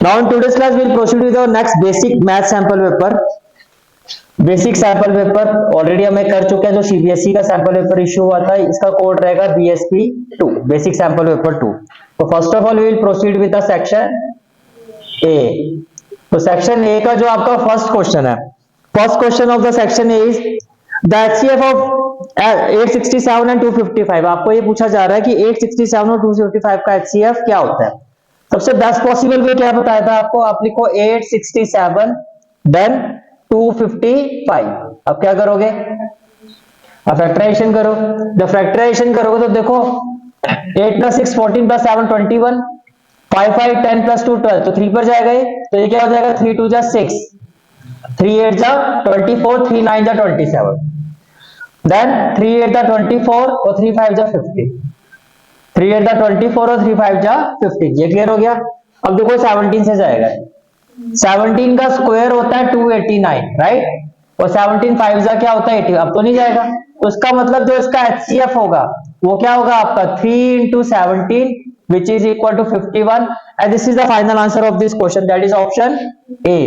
Now in today's class we'll proceed with our next basic math sample paper. Basic sample paper already हमें कर चुके हैं, जो CBSE का सैंपल पेपर इश्यू हुआ था, इसका कोड रहेगा बीएसपी 2, बेसिक सैंपल पेपर 2। तो first of all we will proceed with the section A. तो सेक्शन ए का जो आपका फर्स्ट क्वेश्चन है, first question of the section A is the HCF of 867 and 255। आपको ये पूछा जा रहा है कि 867 और 255 का एचसीएफ क्या होता है। सबसे बेस्ट पॉसिबल वे क्या बताया था आपको, आप लिखो 867 देन 255। अब क्या करोगे, अब फैक्टराइजेशन करो। जब फैक्टराइजेशन करोगे तो देखो 8 + 6 14 + 7 21, 5 5 10 + 2 12, तो 3 पर जाएगा ये, तो ये क्या हो जाएगा 3 2 जा 6, 3 8 जा 24, 3 9 जा 27, देन 3 8 जा 24 और 3 5 जा 50, 3 8 जा 24 और 3 5 जा 50। ये क्लियर हो गया। अब देखो 17 से जाएगा, 17 का स्क्वायर होता है 289, राइट, और 17 5 जा क्या होता है 80। अब तो नहीं जाएगा, तो इसका मतलब जो इसका एचसीएफ होगा वो क्या होगा आपका 3 × 17 which is equal to 51, and this is the final answer of this question, that is option A,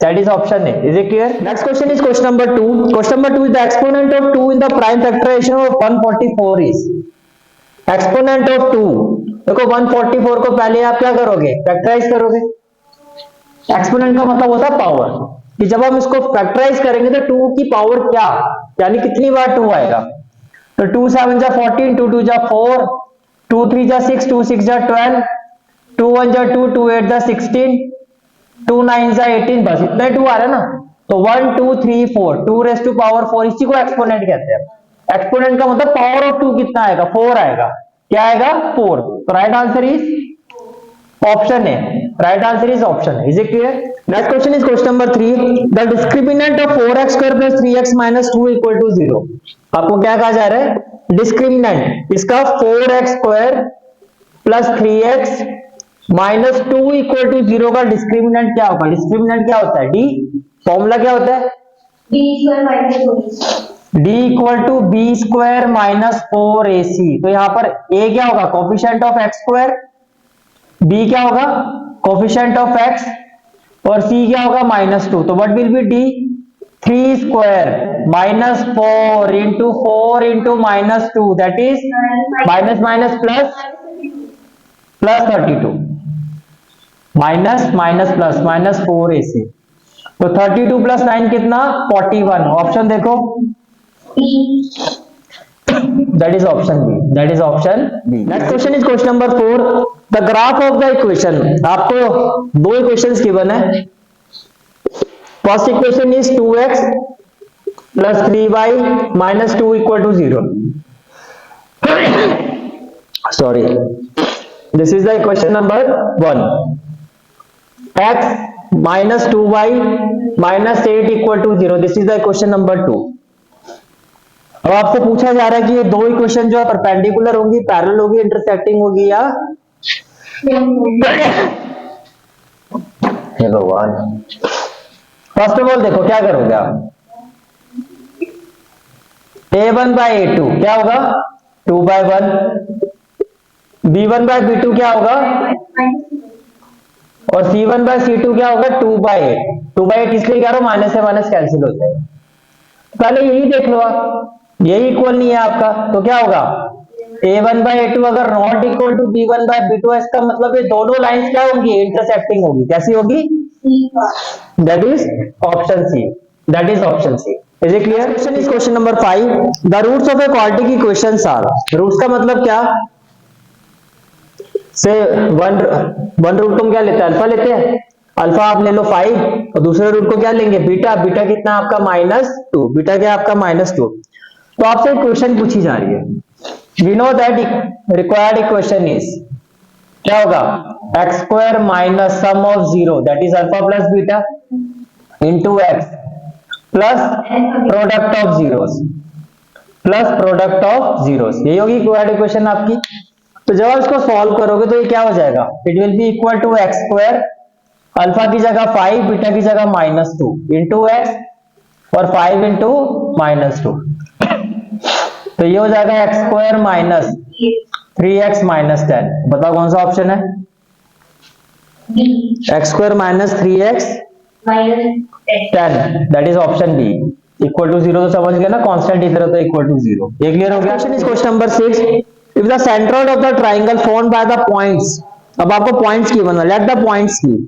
that is option A. Is it clear? Next question is question number 2. Question number 2 is the exponent of 2 in the prime factorization of 144 is, exponent of 2, देखो 144 को पहले आप क्या करोगे, factorise करोगे। Exponent का मतलब होता है पावर, कि जब हम इसको फैक्टराइज करेंगे तो 2 की पावर क्या, यानी कितनी बार 2 आएगा। तो 2 7 जा 14, 2 2 जा 4, 2 3 जा 6, 2 6 जा 12, 2 1 जा 2, 2 8 जा 16, 2 9 जा 18, बस इतना ही 2 आ रहा है ना। तो 1 2 3 4, 2⁴ इसी को एक्सपोनेंट कहते हैं। एक्सपोनेंट का मतलब पावर ऑफ 2 कितना आएगा, 4 आएगा। क्या आएगा 4। तो राइट आंसर इज ऑप्शन है, राइट आंसर इज ऑप्शन है। Is it clear? Next question is question number 3, the discriminant of 4x² + 3x - 2 = 0। आपको क्या कहा जा रहा है, डिस्क्रिमिनेंट इसका 4x² + 3x - 2 = 0 का डिस्क्रिमिनेंट क्या होगा। डिस्क्रिमिनेंट क्या होता है, डी, फॉर्मूला क्या होता है, d = b² - 4ac। तो यहां पर a क्या होगा, कोफिशिएंट ऑफ x², b क्या होगा, कोफिशिएंट ऑफ x, और c क्या होगा -2। तो what will be d, 3² - 4 × 4 × -2, that is minus minus plus plus 32, minus minus plus -4ac। तो 32 + 9 कितना 41। ऑप्शन देखो, that is option B, that is option B. Next question is question number 4, the graph of the equation। आपको दो equations given है। First equation is 2x + 3y - 2 = 0। Sorry, this is the equation number 1, x - 2y - 8 = 0। This is the equation number 2। अब आपसे पूछा जा रहा है कि ये दो इक्वेशन जो है परपेंडिकुलर होंगी, पैरेलल होगी, इंटरसेक्टिंग होगी, या हे भगवान। फर्स्ट ऑफ ऑल देखो क्या करोगे आप, a1/a2 क्या होगा 2/1, b1/b2 क्या होगा, और c1/c2 क्या होगा 2/8। 2/8 इसलिए कह रहा हूं, माइनस से माइनस कैंसिल होता है। पहले यही देख लो आप, यही इक्वल नहीं है आपका, तो क्या होगा a1/a2 अगर नॉट इक्वल टू b1/b2, इसका मतलब ये दोनों लाइंस क्या होंगी, इंटरसेक्टिंग होगी। कैसी होगी, that is option C, that is option C. Is it clear? Question is question number 5, the roots of a quadratic equations are. Roots का मतलब क्या, से वन रूट को क्या लेते हैं, अल्फा लेते हैं। अल्फा आप ले लो 5, और दूसरे रूट को क्या लेंगे, बीटा। बीटा कितना आपका -2, बीटा क्या आपका -2। तो आपसे एक क्वेश्चन पूछी जा रही है, we know that required equation is क्या होगा, x² - sum of 0 that is alpha plus beta into x plus product of zeros, plus product of zeros. यही होगी रिक्वायर्ड इक्वेशन आपकी। तो जब आप इसको सॉल्व करोगे तो ये क्या हो जाएगा, it will be equal to x², alpha की जगह 5, बीटा की जगह -2 इंटू x और 5 इंटू -2। तो ये हो जाएगा x² - 3x - 10। बताओ कौन सा ऑप्शन है, x square minus 3x ten, that is option B. Equal to zero तो समझ गए ना, कांस्टेंट इधर है तो इक्वल टू जीरो। ये क्लियर हो गया। Question is question number 6, if the centroid of the triangle formed by the points. अब आपको पॉइंट्स की बनना, लेट द पॉइंट्स की।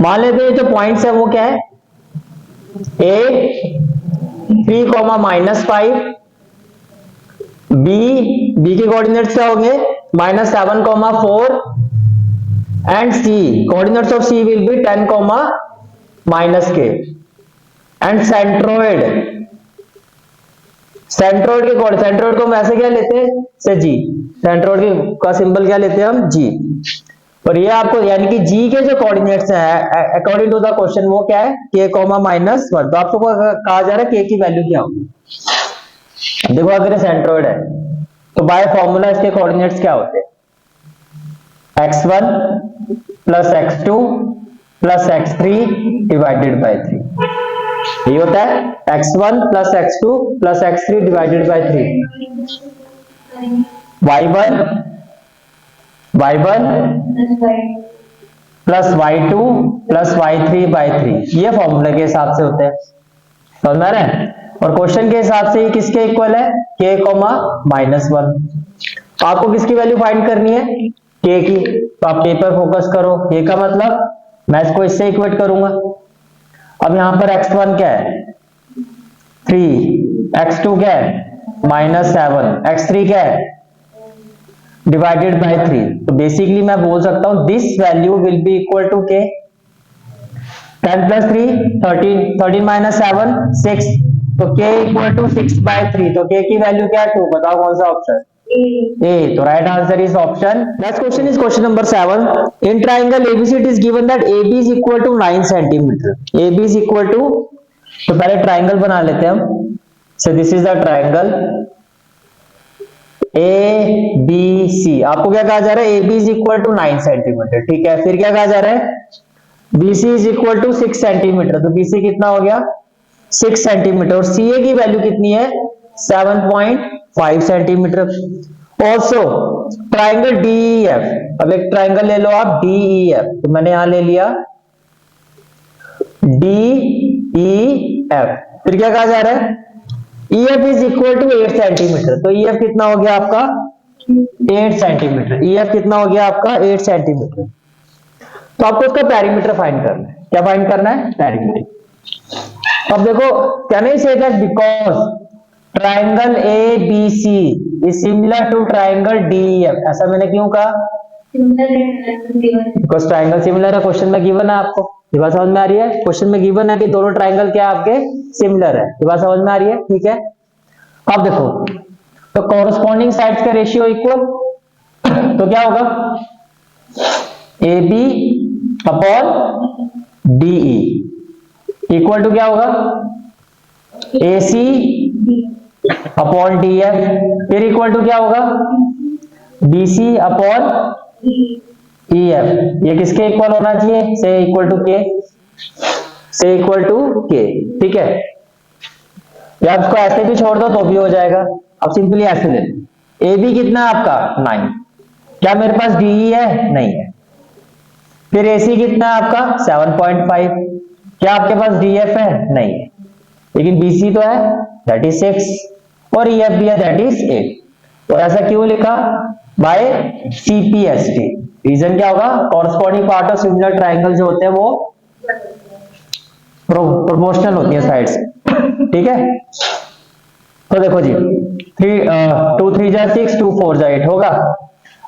मान लेते हैं जो पॉइंट्स है वो क्या है, ए 3, बी के कोऑर्डिनेट्स क्या होंगे -7, 4 and C coordinates of C will be 10, -k and centroid centroid को हम ऐसे क्या लेते हैं से जी, सेंट्रोइड का सिंबल क्या लेते हैं हम जी। और ये आपको यानी कि जी के जो कोऑर्डिनेट्स हैं अकॉर्डिंग टू द क्वेश्चन वो क्या है k, -1। तो आपको कहा जा रहा है k की वैल्यू क्या होगी। देखो अगर ये सेंट्रोइड है तो बाय फॉर्मूला इसके कोऑर्डिनेट्स क्या होते हैं, x1 plus x2 plus x3 divided by 3। ये होता है x1 plus x2 plus x3 divided by 3। y1 plus y2 plus y3 by 3, ये फॉर्मूला के हिसाब से होते हैं, समझ में आ रहा है। और क्वेश्चन के हिसाब से ये किसके इक्वल है, k, -1। आपको किसकी वैल्यू फाइंड करनी है, k की। तो आप k पर फोकस करो, k का मतलब मैं इसको इससे इक्वेट करूंगा। अब यहां पर x1 क्या है 3, x2 क्या है -7, x3 क्या है डिवाइडेड बाय 3। तो बेसिकली मैं बोल सकता हूं this value will be equal to k। 10 plus 3 13, 13 - 7 6, तो k इक्वल टू 6/3। तो k की वैल्यू क्या है 2। बताओ कौन सा ऑप्शन, ए। तो right answer is option. Next question is question number 7, in triangle ABC it is given that AB is equal to 9 centimetre. AB is equal to, तो पहले ट्राइंगल बना लेते हैं हम। So this is the triangle ABC। आपको क्या कहा जा रहा है, AB is equal to 9 centimetre, ठीक है। फिर क्या कहा जा रहा है, BC is equal to 6 centimetre. तो BC कितना हो गया 6 सेंटीमीटर। और CA की वैल्यू कितनी है 7.5 सेंटीमीटर। ऑल्सो ट्राइंगल DEF, अब एक ट्राइंगल ले लो आप DEF, तो मैंने यहां ले लिया DEF। फिर क्या कहा जा रहा है, EF is equal to 8 centimetre. तो EF कितना हो गया आपका 8 सेंटीमीटर। EF कितना हो गया आपका 8 सेंटीमीटर। तो आपको इसका पेरीमीटर फाइंड करना है। क्या फाइंड करना है, पेरीमीटर। अब देखो can I say that because triangle ABC is similar to triangle DEF। ऐसा मैंने क्यों कहा, बिकॉज ट्राइंगल सिमिलर है, क्वेश्चन में गिवन है आपको। ये बात समझ में आ रही है, क्वेश्चन में गिवन है कि दोनों ट्राइंगल क्या आपके सिमिलर है। ये बात समझ में आ रही है, ठीक है। अब देखो तो कॉरस्पॉन्डिंग साइड्स का रेशियो इक्वल, तो क्या होगा AB upon DE equal to क्या होगा AC अपॉन DF। फिर इक्वल टू क्या होगा BC अपॉन EF। ये किसके इक्वल होना चाहिए, से इक्वल टू K, से इक्वल टू K, ठीक है। या इसको ऐसे भी छोड़ दो तो भी हो जाएगा। अब सिंपली ऐसे ले लो, AB कितना है आपका 9, क्या मेरे पास DE है, नहीं है। फिर AC कितना है आपका 7.5, क्या आपके पास DF है, नहीं है। लेकिन BC तो है, दैट इज 6, और EF भी है, दैट इज 8। और ऐसा क्यों लिखा, बाय CPST। रीजन क्या होगा, corresponding part of similar triangle जो होते हैं वो प्रोपोर्शनल होती है साइड से, ठीक है। तो देखो जी 2 3 जा 6, 2 4 जा 8 होगा।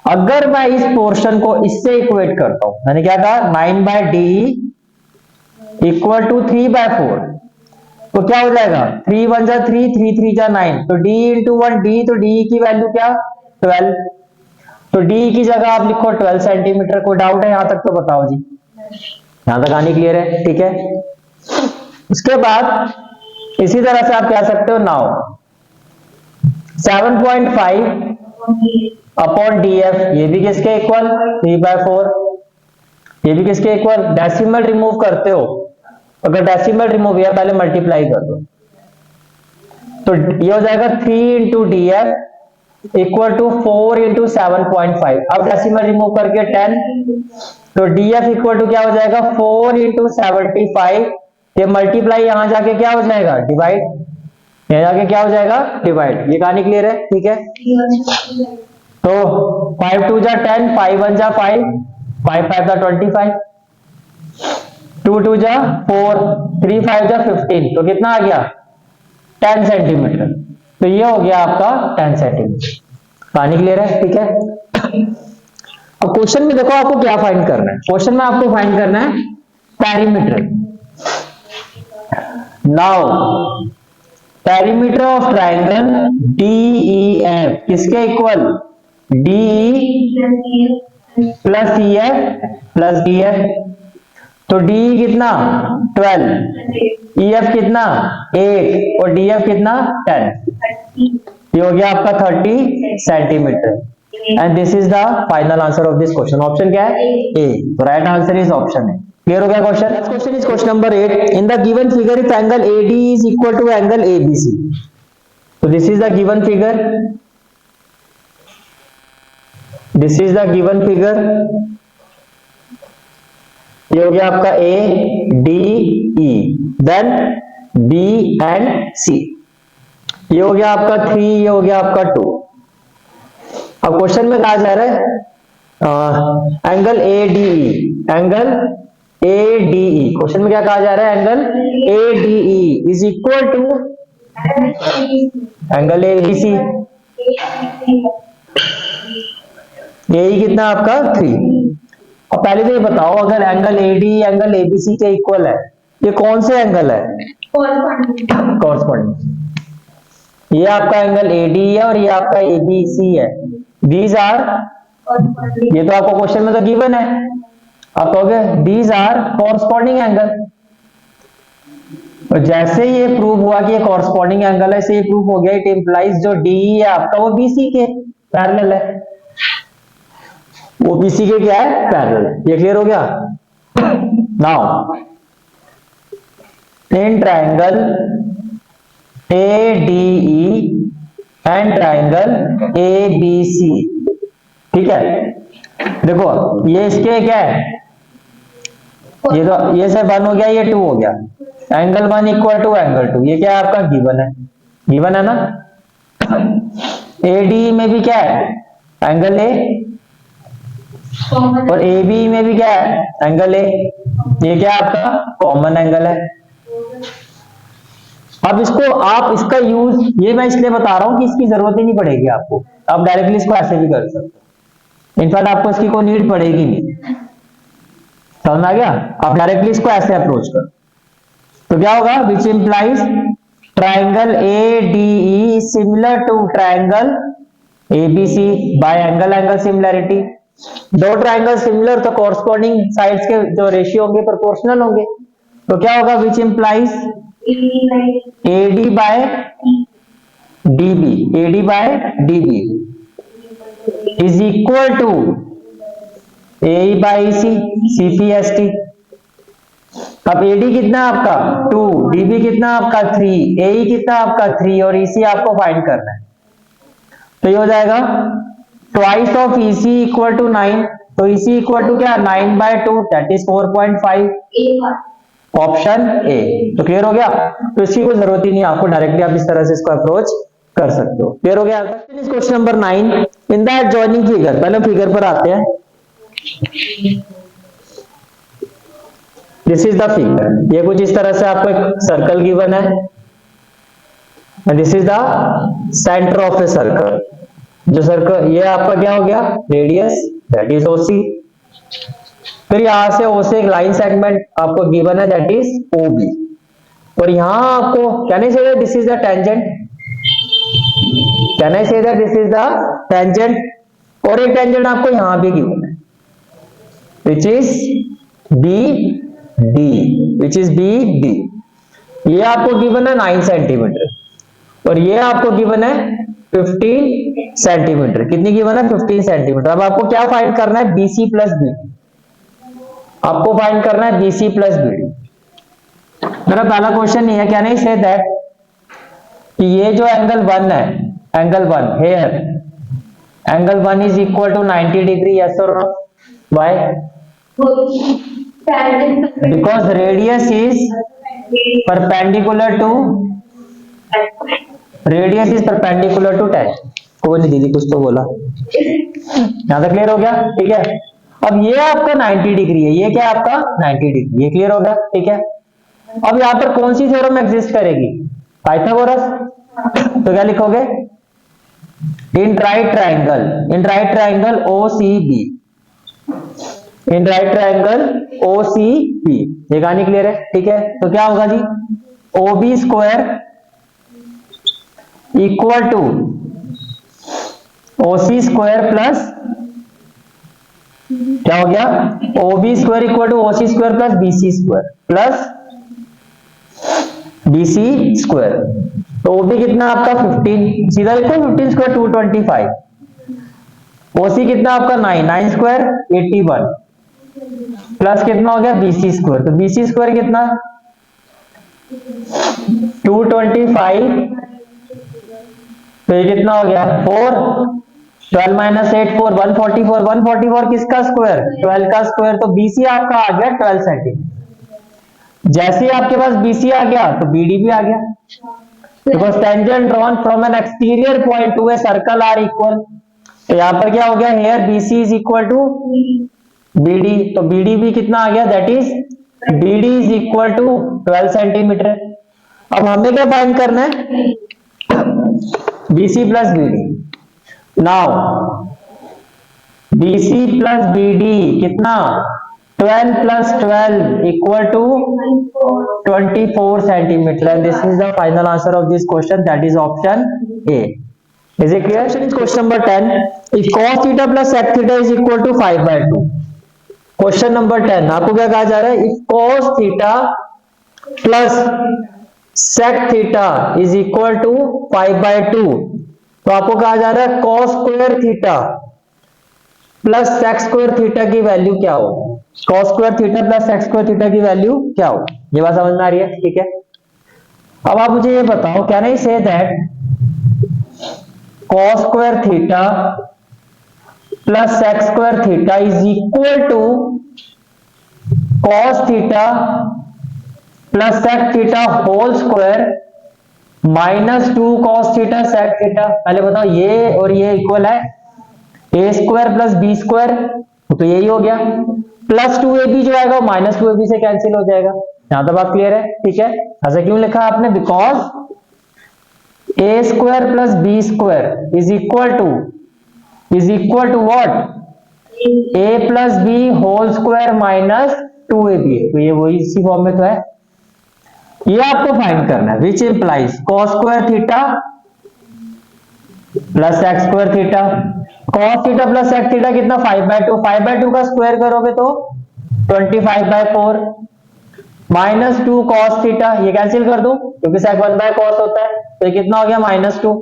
अगर मैं इस पोर्शन को इससे इक्वेट करता हूं, मैंने क्या कहा 9/DE इक्वल टू 3/4, तो क्या हो जाएगा 3 1 जा 3, 3 3 जा 9, तो D इंटू 1 D, तो DE की वैल्यू क्या 12। तो DE की जगह आप लिखो 12 सेंटीमीटर। कोई डाउट है यहां तक तो बताओ जी, यहां तक कहानी क्लियर है, ठीक है। उसके बाद इसी तरह से आप कह सकते हो नाउ 7.5 अपॉन DF, ये भी किसके इक्वल 3/4, ये भी किसके इक्वल। डेसिमल रिमूव करते हो, अगर डेसिमल रिमूव या पहले मल्टीप्लाई कर दो, तो ये हो जाएगा 3 into DF equal to 4 into 7.5। अब डेसिमल रिमूव करके 10, तो DF इक्वल टू क्या हो जाएगा 4 इंटू 75, ये मल्टीप्लाई यहां जाके क्या हो जाएगा डिवाइड, यहाँ जाके क्या हो जाएगा डिवाइड। ये कहानी क्लियर है? ठीक है, तो 5 2 जा 10, 5 1 जा 5, 5 5 जा 25, 2 2 जा 4, 3 5 जा 15, तो कितना आ गया 10 सेंटीमीटर। तो ये हो गया आपका 10 सेंटीमीटर। कहानी क्लियर है? ठीक है, अब क्वेश्चन में देखो आपको क्या फाइंड करना है। क्वेश्चन में आपको फाइंड करना है perimeter. Now perimeter of triangle DEF किसके equal? DE plus EF plus DF। तो DE कितना 12, EF कितना 8 और DF कितना 10। ये हो गया आपका 30 centimetre. And this is the final answer of this question. Option क्या है? ए। तो राइट आंसर इज ऑप्शन है। क्लियर हो गया question? Next question is question number 8। In the given figure if angle AD is equal to angle ABC। तो this is the given figure, this is the given figure. ये हो गया आपका ADE, then B and C। ये हो गया आपका 3, ये हो गया आपका 2। अब क्वेश्चन में कहा जा रहा है angle ADE, angle ADE। Question में क्या कहा जा रहा है? Angle ADE is equal to angle ABC। AE कितना आपका 3। अब पहले तो ये बताओ, अगर एंगल ADE एंगल ABC के इक्वल है, ये कौन से एंगल है? कॉरस्पॉन्डिंग। ये आपका एंगल ADE है और ये आपका ABC है। दीज आर, ये तो आपको क्वेश्चन में तो गिवन है, आप कहोगे दीज आर कॉरस्पॉन्डिंग एंगल। और जैसे ये प्रूव हुआ कि ये कॉरस्पॉन्डिंग एंगल है, से ये प्रूव हो गया इट इंप्लाइज जो DE है आपका वो BC के पैरेलल है, वो BC के क्या है? पैरेलल है। ये क्लियर हो गया? Now in triangle ADE and triangle ABC, ठीक है, देखो ये इसके क्या है, ये तो ये से 1 हो गया, ये 2 हो गया, एंगल 1 इक्वल टू एंगल 2, ये क्या है आपका गिवन है, गिवन है ना। ADE में भी क्या है? एंगल A, और AB में भी क्या है? Angle A। ये क्या आपका कॉमन एंगल है। अब इसको आप इसका यूज, ये मैं इसलिए बता रहा हूं कि इसकी जरूरत ही नहीं पड़ेगी आपको, आप डायरेक्टली इसको ऐसे भी कर सकते हो। इनफैक्ट आपको इसकी कोई नीड पड़ेगी नहीं। समझ आ गया? आप डायरेक्टली इसको ऐसे अप्रोच करो तो क्या होगा? Which implies triangle ADE similar to triangle ABC by angle angle similarity. दो ट्राइंगल सिमिलर तो कॉरस्पॉन्डिंग साइड्स के जो रेशियो होंगे प्रोपोर्शनल होंगे। तो क्या होगा? Which implies AD by DB, AD by DB is equal to AE by EC, CPST। अब AD कितना आपका 2, DB कितना आपका 3, AE कितना आपका 3 और EC आपको फाइंड करना है। तो ये हो जाएगा twice of EC equal to 9। तो EC इक्वल टू क्या? 9/2 दैट इज 4.5, ऑप्शन ए। तो क्लियर हो गया? तो इसकी कोई जरूरत ही नहीं, आपको डायरेक्टली आप इस तरह से इसको अप्रोच कर सकते हो। क्लियर हो गया? Question number 9 in the adjoining figure. पहले फिगर पर आते हैं। This is the figure. ये कुछ इस तरह से आपको एक सर्कल गिवन है and this is the centre of a circle. जो सर्कल, ये आपका क्या हो गया? Radius that is OC। फिर यहां से O से एक लाइन सेगमेंट आपको गिवन है दैट इज OB। और यहां आपको can I say that this is the tangent, can I say that this is the tangent, और एक टेंजेंट आपको यहां भी गिवन है which is BD, which is BD। ये आपको गिवन है 9 सेंटीमीटर और ये आपको गिवन है 15 सेंटीमीटर। कितनी गिवन है? 15 सेंटीमीटर। अब आपको क्या फाइंड करना है? BC plus BD। आपको फाइंड करना है BC प्लस BD। मेरा पहला क्वेश्चन ये है, कैन आई से दैट कि ये जो एंगल 1 है, angle 1 here, angle 1 is equal to 90 degree, yes और no? Why? Because radius is perpendicular to tan। कोई नहीं दीदी, कुछ तो बोला। यहां तक क्लियर हो गया? ठीक है। अब ये आपका 90 डिग्री है, ये क्या है आपका 90 डिग्री, ये क्लियर हो गया? ठीक है। अब यहां पर कौन सी थ्योरम एग्जिस्ट करेगी? पाइथागोरस। तो क्या लिखोगे? In right triangle OCB, in right triangle OCB, ये कहानी क्लियर है? ठीक है। तो क्या होगा जी? OB square equal to OC square plus, क्या हो गया? OB square equal to OC square plus BC square plus BC square. तो OB कितना आपका 15, सीधा लिखो 15 स्क्वायर 225, OC कितना आपका 9 स्क्वायर 81 प्लस कितना हो गया BC स्क्वायर। तो BC स्क्वायर कितना 225, तो ये कितना हो गया 4, 12 माइनस 8 4, 144, 144 किसका स्क्वायर? 12 का स्क्वायर। तो BC आपका आ गया 12 सेंटीमीटर। जैसे ही आपके पास BC आ गया तो BD भी आ गया, because tangent drawn from an exterior point to a circle are equal. तो यहां पर क्या हो गया? Here BC is equal to BD, तो BD भी कितना आ गया? That is BD is equal to 12 centimetre. अब हमें क्या फाइंड करना है? BC plus BD। Now BC plus BD कितना? 12 plus 12 equal to 24 centimeter, and this is the final answer of this question, that is option A. Is it clear? Question number 10. If cos theta plus sec theta is equal to 5/2. Question number 10. आपको क्या कहा जा रहा है? If cos theta plus sec theta is equal to 5/2, तो आपको कहा जा रहा है cos square theta plus sec square theta की वैल्यू क्या हो? cos square theta plus sec square theta की वैल्यू क्या हो? ये बात समझ में आ रही है? ठीक है। अब आप मुझे ये बताओ, can I say that cos square theta plus sec square theta is equal to cos theta plus sec theta whole square minus 2 cos theta sec theta. पहले बताओ, ये और ये इक्वल है A square plus B square, तो यही हो गया। प्लस 2AB जो आएगा माइनस 2AB से कैंसिल हो जाएगा। यहां तक बात क्लियर है? ठीक है। ऐसा क्यों लिखा आपने? Because A square plus B square is equal to what? A plus B whole square minus 2AB। तो ये वही इसी फॉर्म में तो है। ये आपको फाइंड करना है, which implies cos square theta plus sec square theta. cos theta plus sec theta कितना? 5/2, 5/2 का स्क्वायर करोगे तो 25/4 माइनस 2 cos थीटा, ये कैंसिल कर दूं क्योंकि सेक 1/cos होता है, तो ये कितना हो गया? -2।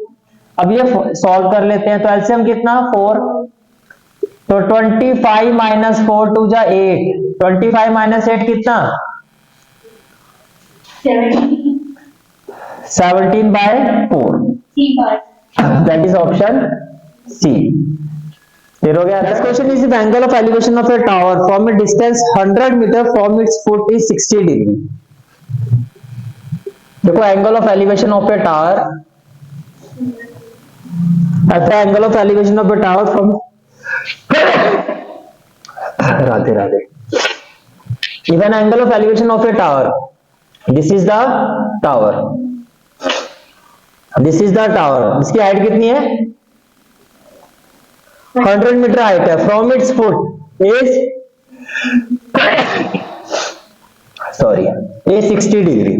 अब ये सॉल्व कर लेते हैं, तो एलसीएम कितना? 4, तो 25 माइनस 4 2 जा 8, 25 माइनस 8 कितना? 17/4, that is option C. Clear हो गया? Next question is the angle of elevation of a tower from a distance 100 meter from its foot is 60 degree. देखो angle of elevation of a tower, ऐसा angle of elevation of a tower from Radhe Radhe, even angle of elevation of a tower, this is the tower, this is the tower, इसकी height कितनी है? 100 metre height है, from its foot is a 60 degree.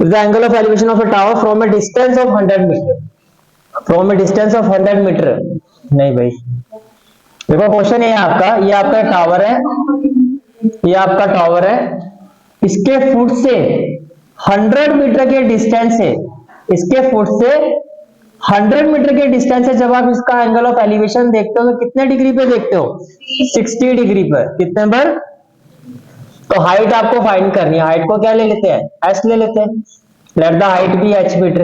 The angle of elevation of a tower from a distance of 100 metre, from a distance of 100 metre. नहीं भाई, देखो question है आपका, ये आपका टावर है, ये आपका टावर है, इसके फुट से 100 मीटर के डिस्टेंस से, इसके फुट से 100 मीटर के डिस्टेंस से जब आप इसका एंगल ऑफ एलिवेशन देखते हो तो कितने डिग्री पे देखते हो? 60 डिग्री पर। कितने पर? तो हाइट आपको फाइंड करनी है, हाइट को क्या ले लेते हैं? h ले लेते हैं, let the height be h metre.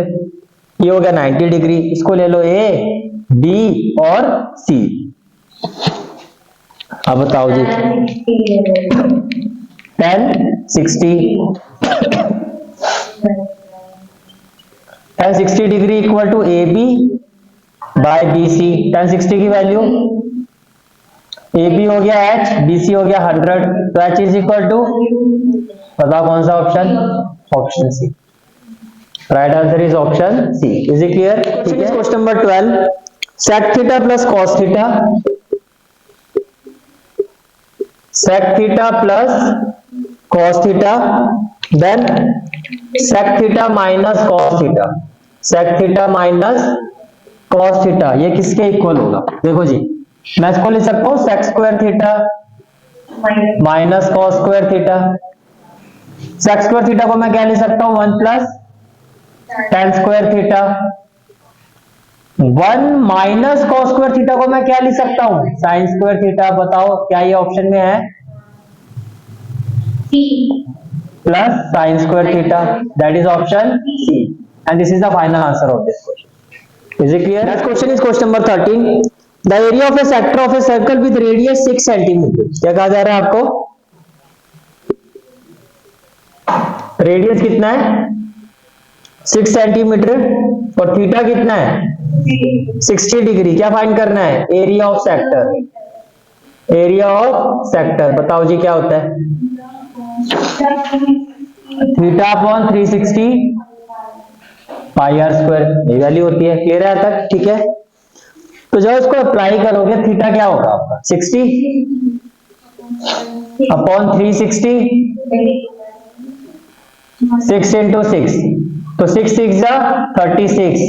ये हो गया 90 डिग्री, इसको ले लो a, b और c। अब बताओ जी, 10 60 tan 60 degree equal to A B by B C. tan 60 की वैल्यू ए बी हो गया h, बी सी हो गया 100, तो h इज इक्वल टू, बताओ कौन सा option? Option C. Right answer is option C. Is it clear? ठीक है। Question number 12, sec theta plus cos theta, sec theta plus cos theta, then sec theta minus cos theta, sec theta minus cos theta, ये किसके equal होगा? देखो जी, मैं इसको लिख सकता हूं sec square theta minus cos square theta. sec square theta को मैं क्या लिख सकता हूं? 1 plus tan square theta. 1 minus cos square theta को मैं क्या लिख सकता हूं? sin square theta. बताओ क्या ये ऑप्शन में है? C plus sin square theta, that is option C, and this is the final answer of this question. Is it clear? Next question is question number 13, the area of A sector of a circle with radius 6 centimetre. क्या कहा जा रहा है आपको? Radius कितना है? 6 centimetre, और theta कितना है? 60 डिग्री। क्या फाइंड करना है? Area of sector. Area of sector बताओ जी क्या होता है? Theta upon 360 pi r square, ये वैल्यू होती है। क्लियर है तक? ठीक है। तो जब इसको अप्लाई करोगे थीटा क्या होगा आपका? 60 अपॉन 360, 6 इंटू 6, तो 6 6 जा 36,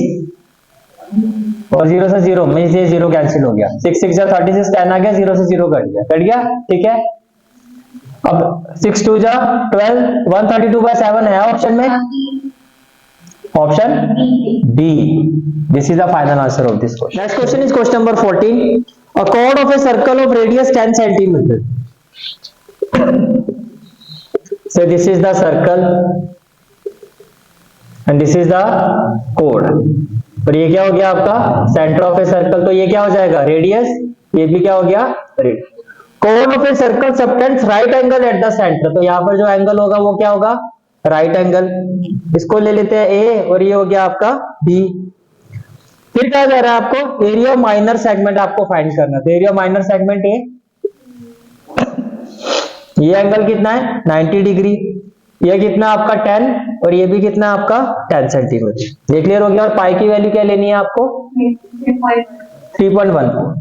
और 0 से 0 में से 0 कैंसिल हो गया। 6 6 जा 36, 10 आ गया, 0 से 0 कट गया, कट गया। ठीक है। अब 6 2 जा 12, 132/7 है ऑप्शन में, option D. This is the final answer of this question. Next question is question number 14, a chord of a circle of radius 10 centimeter. So this is the circle and this is the chord. और ये क्या हो गया आपका? Centre of a circle. तो ये क्या हो जाएगा? रेडियस। ये भी क्या हो गया? Radius. chord of a circle subtends right angle at the center. तो यहाँ पर जो एंगल होगा वो क्या होगा? Right angle. इसको ले लेते हैं ए, और ये हो गया आपका बी। फिर क्या कह रहा है आपको? एरिया माइनर सेगमेंट आपको फाइंड करना है। तो एरिया माइनर सेगमेंट ए, ये एंगल कितना है? 90 डिग्री। ये कितना आपका? 10, और ये भी कितना आपका? 10 सेंटीमीटर। ये क्लियर हो गया। और पाई की वैल्यू क्या लेनी है आपको? 3.14।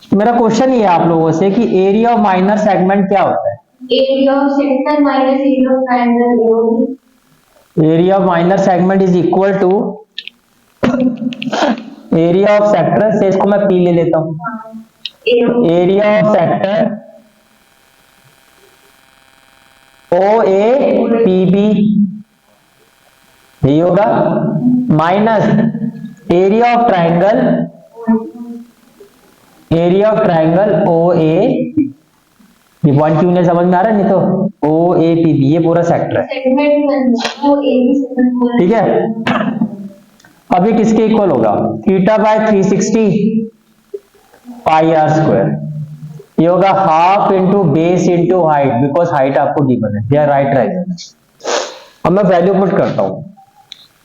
मेरा क्वेश्चन ये है आप लोगों से कि एरिया ऑफ माइनर सेगमेंट क्या होता है? area of sector minus area of triangle. Area of minor segment is equal to area of sector से, इसको मैं पी ले लेता हूं। Area of sector O A P B, यही होगा, minus area of triangle O A, ये point क्यों नहीं समझ में आ रहा है? नहीं तो ओ ए पी बी, ये पूरा सेक्टर है। ठीक है। अब ये किसके इक्वल होगा? Theta by 360 pi r square. ये होगा half into base into height, because height आपको गिवन है, या राइट ट्राइंगल। अब मैं वैल्यू पुट करता हूं।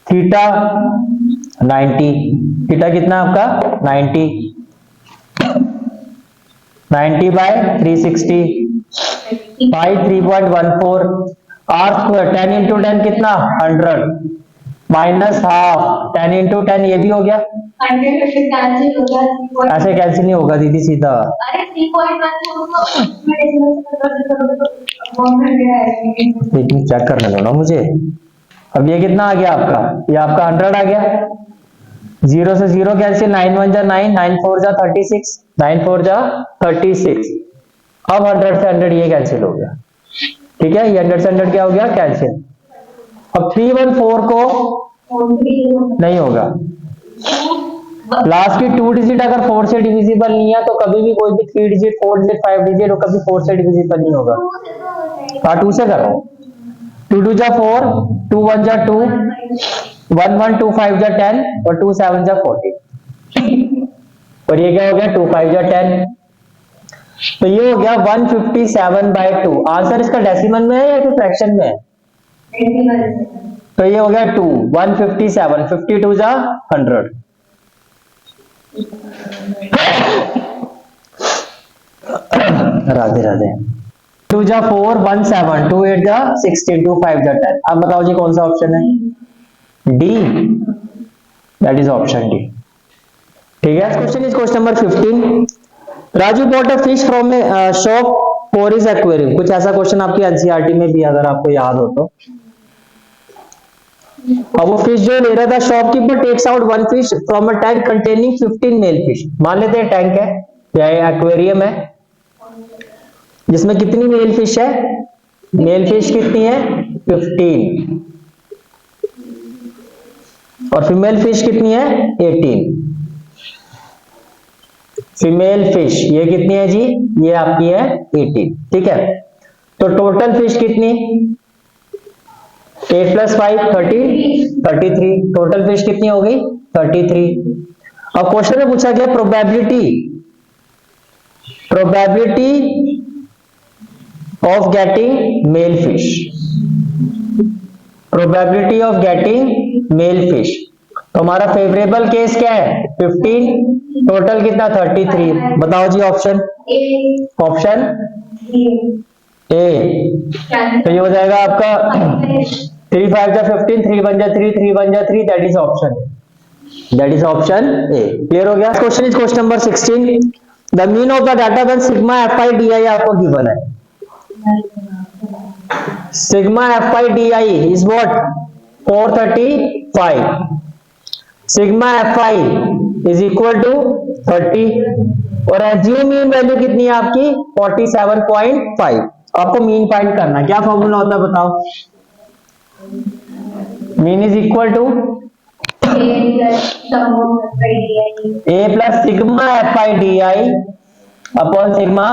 थीटा 90, थीटा कितना आपका? 90 by 360 pi 3.14, r square 10 into 10 कितना? 100 माइनस हाफ 10 इंटू 10, ये भी हो गया। 100 कैंसिल हो गया। ऐसे कैंसिल नहीं होगा दीदी, सीधा। अरे 3.14 चेक करने दो ना मुझे। अब ये कितना आ गया आपका? ये आपका 100 आ गया। 0 से 0 कैंसिल, 9 1 जा 9, 9 4 जा 36, 9 4 जा 36। अब 100 से 100 ये कैंसिल हो गया। ठीक है, ये 100 से 100 क्या हो गया? कैंसिल। अब 314 को नहीं होगा। लास्ट की 2 डिजिट अगर 4 से डिविजिबल नहीं है तो कभी भी कोई भी 3 डिजिट 4 डिजिट 5 डिजिट कभी 4 से डिविजिबल नहीं होगा। 2 से करो। 2 2 जा 4, 2 1 जा 2, 1 1 2 5 जा 10, और 2 7 जा 40। और ये क्या हो गया? 2 5 जा 10। तो ये हो गया 157/2। आंसर इसका डेसिमल में है या फिर फ्रैक्शन में है? तो ये हो गया 2, 157, 52 जा 100। राधे राधे। 2 जा 4, 1 7, 2 8 जा 16, 2 5 जा 10। अब बताओ जी कौन सा ऑप्शन है? D, that is option D. ठीक है। Question is question number 15। Raju bought a fish from A shop for his aquarium. कुछ ऐसा क्वेश्चन आपकी एनसीईआरटी में भी अगर आपको याद हो तो। अब वो फिश जो ले रहा था, shopkeeper takes out one fish from a tank containing 15 male fish. मान लेते हैं टैंक है या एक्वेरियम है जिसमें कितनी मेल फिश है? मेल फिश कितनी है? 15। और फीमेल फिश कितनी है? 18। फीमेल फिश ये कितनी है जी? ये आपकी है 18। ठीक है। तो टोटल फिश कितनी? 8 + 5 33। टोटल फिश कितनी हो गई? 33। अब क्वेश्चन में पूछा गया probability of getting male fish. Probability of getting male fish. तो हमारा फेवरेबल केस क्या है? 15। टोटल कितना? 33। बताओ जी ऑप्शन। Option A. तो ये हो जाएगा आपका 3 5 जा 15, 3 1 जा 3, 3 1 जा 3, that is option A. Clear हो गया। Question is question number 16। The mean of the data when sigma fi di आपको गिवन है। Sigma fi di is what? 435। Sigma fi is equal to 30 और एसजीओ मीन वैल्यू कितनी है आपकी? 47.5। आपको mean find करना, क्या फॉर्मूला होता है बताओ? Mean is equal to A plus sigma fi di upon sigma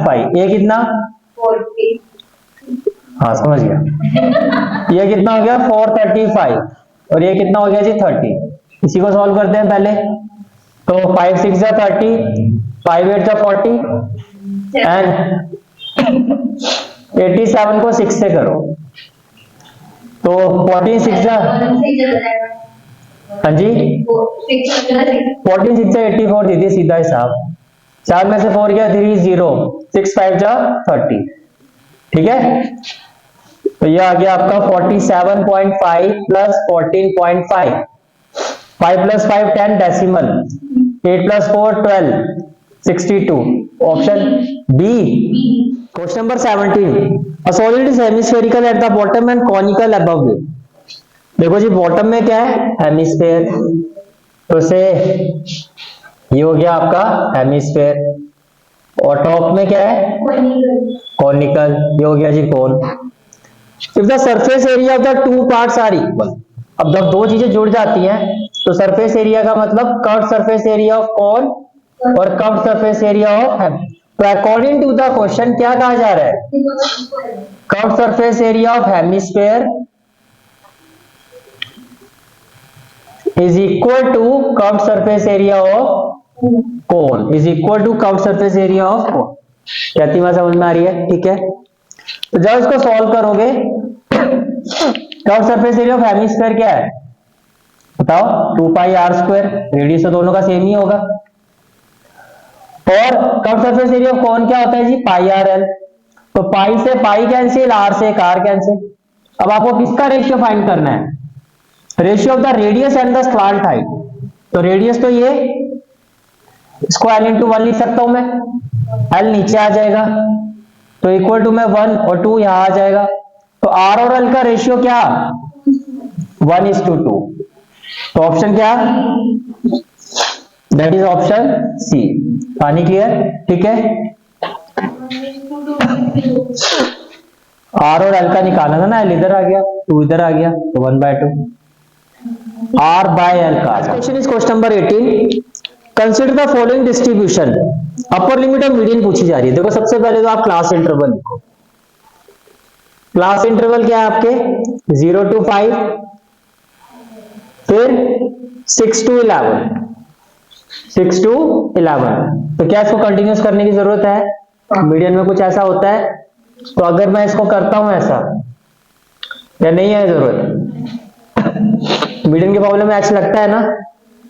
fi। ये कितना? हाँ समझ गया। ये कितना हो गया? 435 और ये कितना हो गया जी? 30। इसी को सॉल्व करते हैं पहले। तो 5 6 जा 30, 5 8 जा 40 एंड 87 को 6 से करो तो 14 6 जा, हाँ जी 14 6 जा 84 दीजिए सीधा हिसाब। 4 में से 4 गया 3 0, 6 5 जा 30। ठीक है। तो ये आ गया आपका 47.5 plus 14.5। 5 + 5 10 decimal, 8 + 4 12, 62। Option B. Question number 17। A solid is hemispherical at the bottom and conical above it। देखो जी बॉटम में क्या है? हेमिस्फेयर। तो से ये हो गया आपका हेमिस्फेयर और टॉप में क्या है? कॉनिकल। ये हो गया जी कोन। If the surface area of the two parts are equal। अब जब दो चीजें जुड़ जाती हैं तो सरफेस एरिया का मतलब curve surface area of cone और curve surface area of hem. तो अकॉर्डिंग टू द क्वेश्चन क्या कहा जा रहा है? Curve surface area of hemisphere is equal to curve surface area of cone is equal to curve surface area of cone. क्या तीसरा समझ में आ रही है? ठीक है। तो जब इसको सॉल्व करोगे curve surface area of hemisphere क्या है बताओ? 2πr²। रेडियस तो दोनों का सेम ही होगा। और curve surface area of cone क्या होता है जी? πrl। तो पाई से पाई कैंसिल, आर से एक आर कैंसिल। अब आपको किसका रेशियो फाइंड करना है? Ratio of the radius and the slant height. तो रेडियस तो ये, इसको l × 1 लिख सकता हूं मैं, l नीचे आ जाएगा तो इक्वल टू में 1 और 2 यहां आ जाएगा। तो r और l का रेशियो क्या? 1:2। तो ऑप्शन क्या? That is option C. पानी क्लियर? ठीक है। r और l का निकालना था ना, l इधर आ गया, 2 इधर आ गया, तो 1/2 r/l का। Question is question number 18। Consider the following distribution. Upper limit of median पूछी जा रही है। देखो सबसे पहले तो आप क्लास इंटरवल लिखो। क्लास इंटरवल क्या है आपके? 0 to 5, फिर 6 to 11, 6 to 11। तो क्या इसको कंटिन्यूस करने की जरूरत है? मीडियन में कुछ ऐसा होता है? तो अगर मैं इसको करता हूं ऐसा, या नहीं है जरूरत? मीडियन के फॉर्मूले में एच लगता है ना,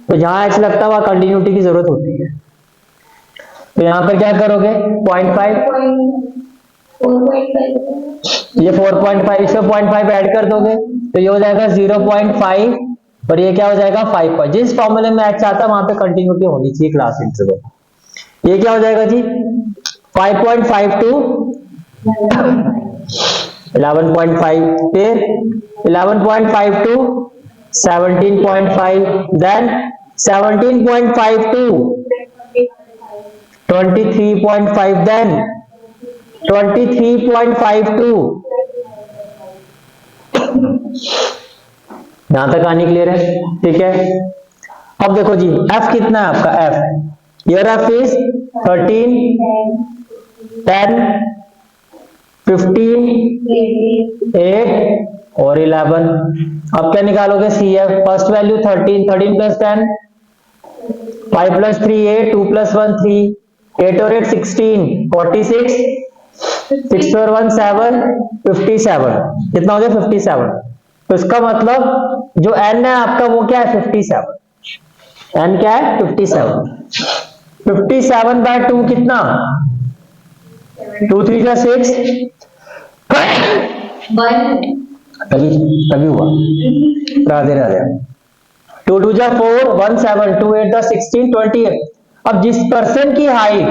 तो जहां एच लगता है वहां कंटिन्यूटी की जरूरत होती है। तो यहां पर क्या करोगे? 0.5, 4.5 ये 4.5, इसमें 0.5 ऐड कर दोगे तो ये हो जाएगा 0.5, और ये क्या हो जाएगा 5। जिस फॉर्मूले में एच आता है वहां पे कंटिन्यूटी होनी चाहिए क्लास इंटरवल। ये क्या हो जाएगा जी? 5.5 टू 11.5, फिर 11.5 to 17.5, then 17.5 to 23.5, then 23.5 to, यहां तक आनी क्लियर है? ठीक है। अब देखो जी, एफ कितना है आपका? एफ, योर एफ इज 13, 10, 15, 8 और 11। अब क्या निकालोगे? C F, first value 13, 13 plus 10, 5 plus 3 8, 2 plus 1 3, 8 और 8 16, 46, 6 और 1 7, 57। कितना हो गया? 57। तो इसका मतलब जो n है आपका वो क्या है? 57। n क्या है? 57। 57 बाय 2 कितना? 2 3 का 6, तभी तभी हुआ। राधे राधे। 2 2 जा 4, 1 7, 2 8 जा 16, 28। अब जिस पर्सन की हाइट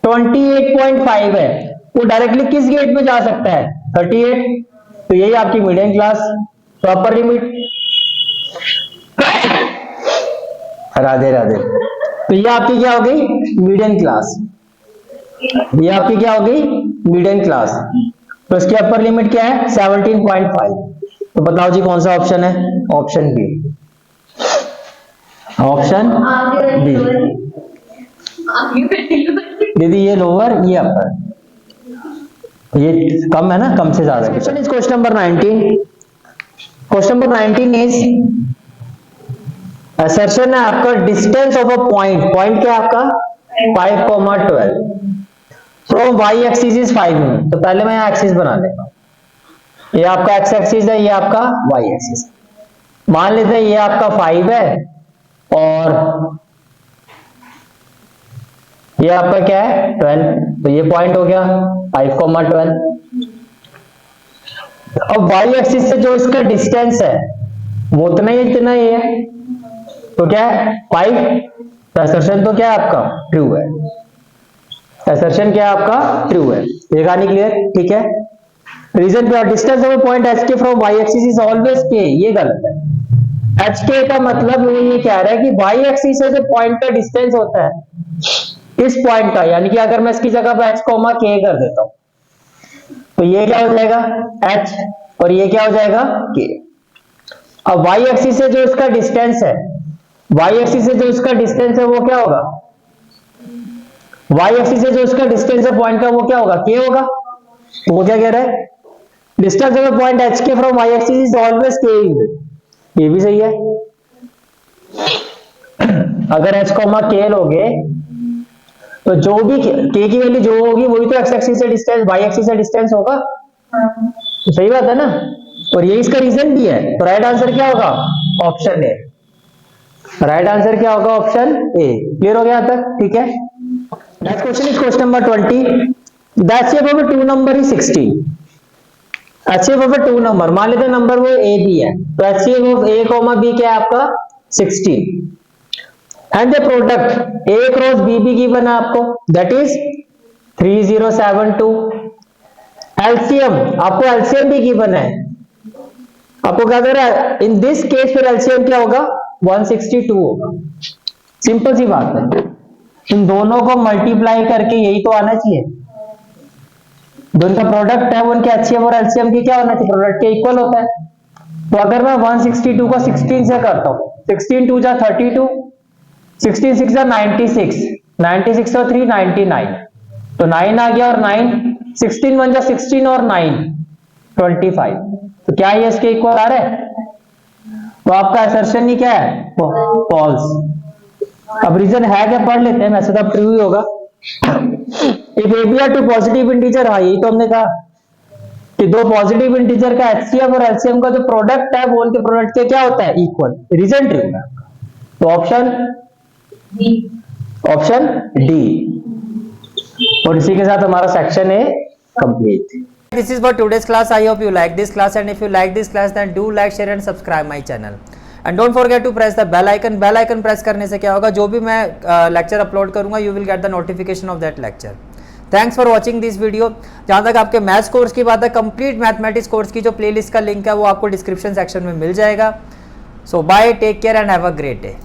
28.5 है वो डायरेक्टली किस गेट में जा सकता है? 38। तो यही आपकी medium class, proper limit. Radhe Radhe. तो ये आपकी क्या हो गई? Medium class. ये आपकी क्या हो गई? Medium class. तो इसकी अपर लिमिट क्या है? 17.5। तो बताओ जी कौन सा ऑप्शन है? Option B. Option B. दीदी ये लोअर, ये अपर, ये कम है ना, कम से ज्यादा। Question is question number 19। Question number 19 is assertion है आपका distance of a point. Point क्या है आपका? 5,12 from y axis is 5 unit. तो पहले मैं यहाँ एक्सिस बना लेता हूँ। ये आपका x एक्सिस है, ये आपका y एक्सिस। मान लेते हैं ये आपका 5 है और ये आपका क्या है? 12। तो ये पॉइंट हो गया 5,12। अब y एक्सिस से जो इसका डिस्टेंस है वो उतना ही इतना ही है। तो क्या है? 5। तो असर्शन तो क्या है आपका? ट्रू है। असर्शन क्या है आपका? ट्रू है। ये कहानी क्लियर? ठीक है। रीजन पे distance of point H K from Y axis is always K, ये गलत है। एच के का मतलब वो ये कह रहा है कि वाई एक्सिस से जो पॉइंट का डिस्टेंस होता है इस पॉइंट का, यानी कि अगर मैं इसकी जगह पे एच कोमा के कर देता हूं तो ये क्या हो जाएगा? एच, और ये क्या हो जाएगा? के। अब वाई एक्सिस से जो इसका डिस्टेंस है, वाई एक्सिस से जो इसका डिस्टेंस है वो क्या होगा? वाई एक्सिस से जो इसका डिस्टेंस है पॉइंट का वो क्या होगा? के होगा। तो वो क्या कह रहा है? Distance of point H K from Y axis is always K. ये भी सही है। अगर एच कोमा के लोगे तो जो भी के की वैल्यू जो होगी वही तो एक्स एक्सिस से डिस्टेंस, वाई एक्सिस से डिस्टेंस होगा। तो सही बात है ना? और ये इसका रीजन भी है। तो राइट आंसर क्या होगा? Option A. राइट आंसर क्या होगा? Option A. क्लियर हो गया यहां तक? ठीक है। Next question is question number 20। The HCF of a two number is 16। HCF of a two number, मान लेते हैं नंबर वो ए बी है, तो HCF of A comma B क्या है आपका? 16। And the product A cross B भी गिवन है आपको, दैट इज 3072। एलसीएम, आपको एलसीएम भी गिवन है, आपको क्या दे रहा है? इन दिस केस फिर एलसीएम क्या होगा? 162 होगा। सिंपल सी बात है। इन दोनों को मल्टीप्लाई करके यही तो आना चाहिए। दोनों का प्रोडक्ट है, उनके एचसीएफ और एलसीएम की क्या होना चाहिए? प्रोडक्ट के इक्वल होता है। तो अगर मैं 162 को 16 से करता हूं, 16 2 जा 32, 16 6 जा 96, 96 और 3 99, तो 9 आ गया और 9, 16 1 जा 16 और 9 25। तो क्या ये इसके इक्वल आ रहा है? तो आपका असर्शन ही क्या है? फॉल्स। अब रीजन है क्या पढ़ लेते हैं, वैसे तो अब ट्रू ही होगा। If A B are two positive integer, हाँ यही तो हमने कहा कि दो पॉजिटिव इंटीजर का एचसीएफ और एलसीएम का जो प्रोडक्ट है वो उनके प्रोडक्ट के क्या होता है, इक्वल। रीजन ट्रू है। तो ऑप्शन डी। और इसी के साथ हमारा सेक्शन है complete. This is for today's class. I hope you like this class, and if you like this class then do like, share and subscribe my channel. And don't forget to press the bell icon. Bell icon press करने से क्या होगा, जो भी मैं lecture upload करूंगा you will get the notification of that lecture. Thanks for watching this video. जहाँ तक आपके मैथ्स कोर्स की बात है, कंप्लीट मैथमेटिक्स कोर्स की जो प्लेलिस्ट का लिंक है वो आपको डिस्क्रिप्शन सेक्शन में मिल जाएगा। So bye, take care and have a great day.